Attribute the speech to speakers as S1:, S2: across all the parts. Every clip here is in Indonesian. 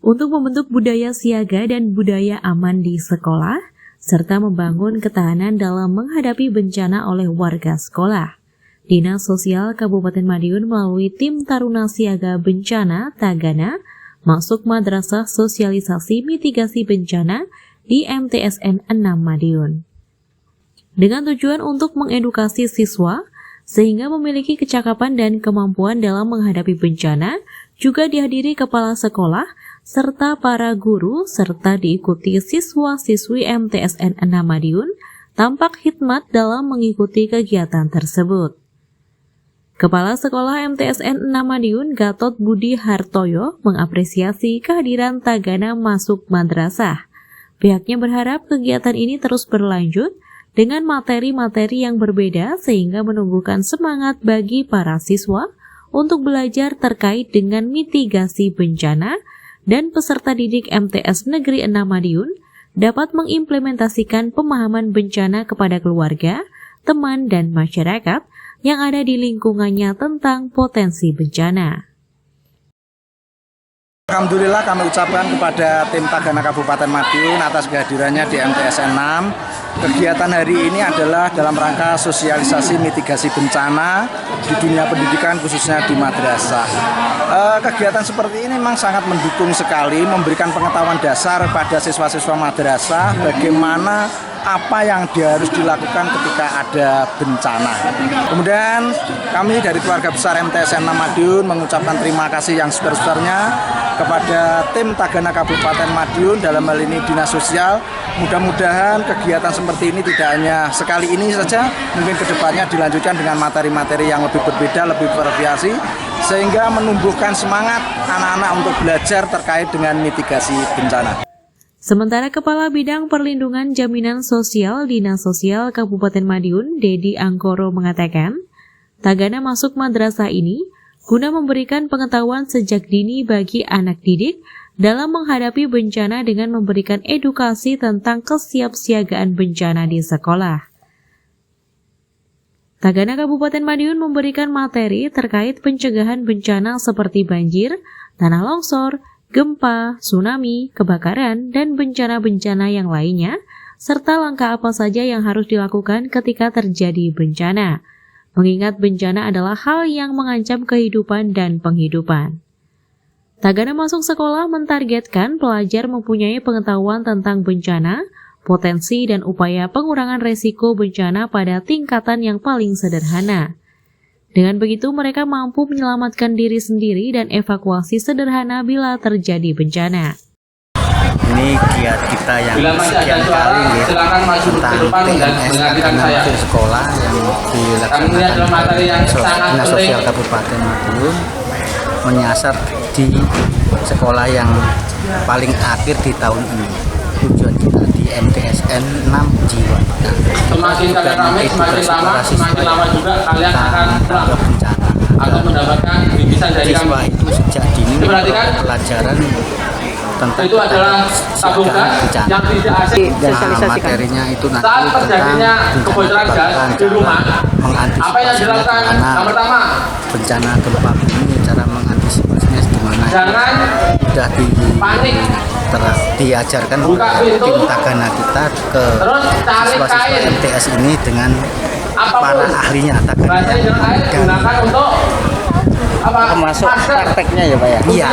S1: untuk membentuk budaya siaga dan budaya aman di sekolah, serta membangun ketahanan dalam menghadapi bencana oleh warga sekolah. Dinas Sosial Kabupaten Madiun melalui Tim Taruna Siaga Bencana Tagana masuk Madrasah Sosialisasi Mitigasi Bencana di MTSN 6 Madiun. Dengan tujuan untuk mengedukasi siswa, sehingga memiliki kecakapan dan kemampuan dalam menghadapi bencana, juga dihadiri kepala sekolah, serta para guru, serta diikuti siswa-siswi MTSN 6 Madiun, tampak hikmat dalam mengikuti kegiatan tersebut. Kepala Sekolah MTSN 6 Madiun, Gatot Budi Hartoyo, mengapresiasi kehadiran Tagana masuk madrasah. Pihaknya berharap kegiatan ini terus berlanjut, dengan materi-materi yang berbeda sehingga menumbuhkan semangat bagi para siswa untuk belajar terkait dengan mitigasi bencana dan peserta didik MTS Negeri 6 Madiun dapat mengimplementasikan pemahaman bencana kepada keluarga, teman, dan masyarakat yang ada di lingkungannya tentang potensi bencana.
S2: Alhamdulillah kami ucapkan kepada tim Tagana Kabupaten Madiun atas kehadirannya di MTSN 6. Kegiatan hari ini adalah dalam rangka sosialisasi mitigasi bencana di dunia pendidikan khususnya di madrasah. Kegiatan seperti ini memang sangat mendukung sekali, memberikan pengetahuan dasar pada siswa-siswa madrasah bagaimana apa yang harus dilakukan ketika ada bencana. Kemudian kami dari keluarga besar MTSN 6 Madiun mengucapkan terima kasih yang sebesar-besarnya kepada tim Tagana Kabupaten Madiun, dalam hal ini Dinas Sosial. Mudah-mudahan kegiatan seperti ini tidak hanya sekali ini saja, mungkin kedepannya dilanjutkan dengan materi-materi yang lebih berbeda, lebih bervariasi, sehingga menumbuhkan semangat anak-anak untuk belajar terkait dengan mitigasi bencana.
S1: Sementara Kepala Bidang Perlindungan Jaminan Sosial Dinas Sosial Kabupaten Madiun, Dedi Angkoro mengatakan, Tagana masuk madrasah ini guna memberikan pengetahuan sejak dini bagi anak didik dalam menghadapi bencana dengan memberikan edukasi tentang kesiapsiagaan bencana di sekolah. Tagana Kabupaten Madiun memberikan materi terkait pencegahan bencana seperti banjir, tanah longsor, gempa, tsunami, kebakaran, dan bencana-bencana yang lainnya, serta langkah apa saja yang harus dilakukan ketika terjadi bencana. Mengingat bencana adalah hal yang mengancam kehidupan dan penghidupan. Tagana masuk sekolah mentargetkan pelajar mempunyai pengetahuan tentang bencana, potensi dan upaya pengurangan resiko bencana pada tingkatan yang paling sederhana. Dengan begitu mereka mampu menyelamatkan diri sendiri dan evakuasi sederhana bila terjadi bencana.
S3: Ini giat kita yang sekian kali tentang TMS Tagana masuk sekolah yang dilaksanakan Dinas Sosial Kabupaten Madiun, menyasar di sekolah yang paling akhir di tahun ini. Tujuan kita di MTSN 6 jiwa.
S4: Semakin kalian ramai, semakin lama juga kalian akan
S3: bencana
S4: atau mendapatkan bimbingan dari kami.
S3: Itu sejak dini pelajaran tentang
S4: itu adalah tabungan yang tidak asing
S3: materinya itu nanti
S4: saat terjadinya kebocoran gas di rumah. Apa yang dilakukan? Yang pertama,
S3: bencana gempa bumi, cara mengantisipasinya gimana?
S4: Jangan
S3: sudah
S4: panik.
S3: Diajarkan tim Tagana kita ke siswa-siswa MTS ini dengan para ahlinya Tagana
S4: gunakan untuk
S3: termasuk prakteknya ya Pak ya? Iya,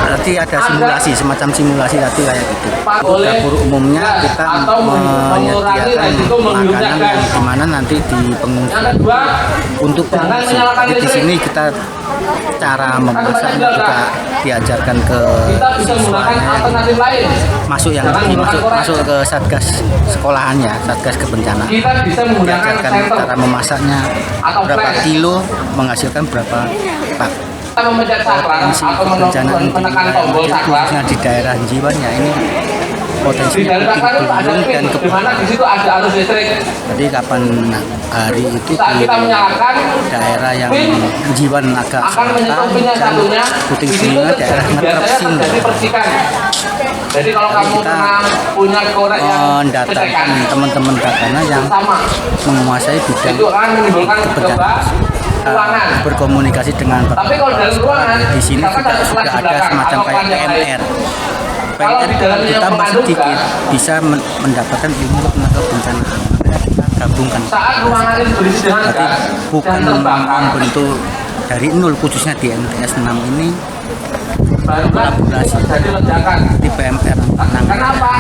S3: berarti ada simulasi, semacam simulasi tadi kayak gitu. Untuk dapur umumnya kita menyediakan makanan yang dimana nanti di pengungsian untuk pengungsi. Jadi di sini kita cara memasaknya juga diajarkan ke siswanya, masuk ke satgas sekolahannya, satgas kebencanaan. Diajarkan cara memasaknya, berapa kilo menghasilkan berapa pak. Potensi kebencanaan khususnya di daerah Jiwannya ini potensi belum dan kebutuhan. Jadi kapan hari itu di daerah yang Jiwan agak selatan dan Puting Beliung daerah Ngetrepsin.
S4: Jadi kalau kamu
S3: kita
S4: punya korek yang
S3: mendatangkan teman-teman Tagana yang menguasai bidang kebencanaan. berkomunikasi dengan
S4: Tapi kalau dalam ruangan,
S3: di sini
S4: katakan
S3: sudah
S4: kelas di
S3: ada
S4: belakang,
S3: semacam
S4: masuk
S3: kayak
S4: panjang balik.
S3: PMR.
S4: Kalau di dalamnya
S3: kita
S4: yang
S3: masih sedikit
S4: memandukan,
S3: bisa mendapatkan ilmu tentang bencana alam. Makanya kita gabungkan.
S4: saat ruangan itu berisi dengan
S3: Berarti
S4: gas
S3: bukan
S4: dan terbakar,
S3: membentuk dari nol, khususnya di MTS 6 ini
S4: barulah
S3: kolaborasi
S4: jadi ledakan.
S3: di PMR.
S4: Kenapa?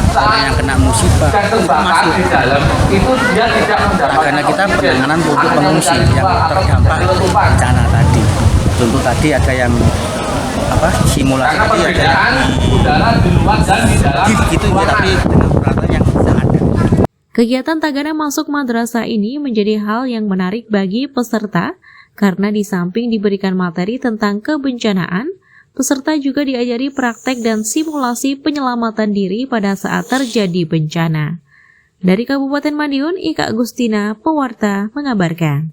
S3: Orang yang kena musibah
S4: Gas
S3: itu
S4: terbakar
S3: masuk.
S4: di dalam itu dia tidak mendapatkan
S3: Karena kita
S4: oksigen.
S3: penanganan untuk
S4: Akan
S3: pengungsi
S4: jadi
S3: yang
S4: atau
S3: terdampak
S4: terjadi letupan.
S3: bencana tadi. Contoh tadi ada yang simulasi
S4: Karena
S3: tadi ada
S4: perbedaan udara di luar dan di dalam
S3: gitu ya,
S4: ruangan.
S3: tapi dengan peralatan yang bisa ada.
S1: Kegiatan Tagana Masuk Madrasah ini menjadi hal yang menarik bagi peserta karena di samping diberikan materi tentang kebencanaan, peserta juga diajari praktek dan simulasi penyelamatan diri pada saat terjadi bencana. Dari Kabupaten Madiun, Ika Agustina, pewarta, mengabarkan.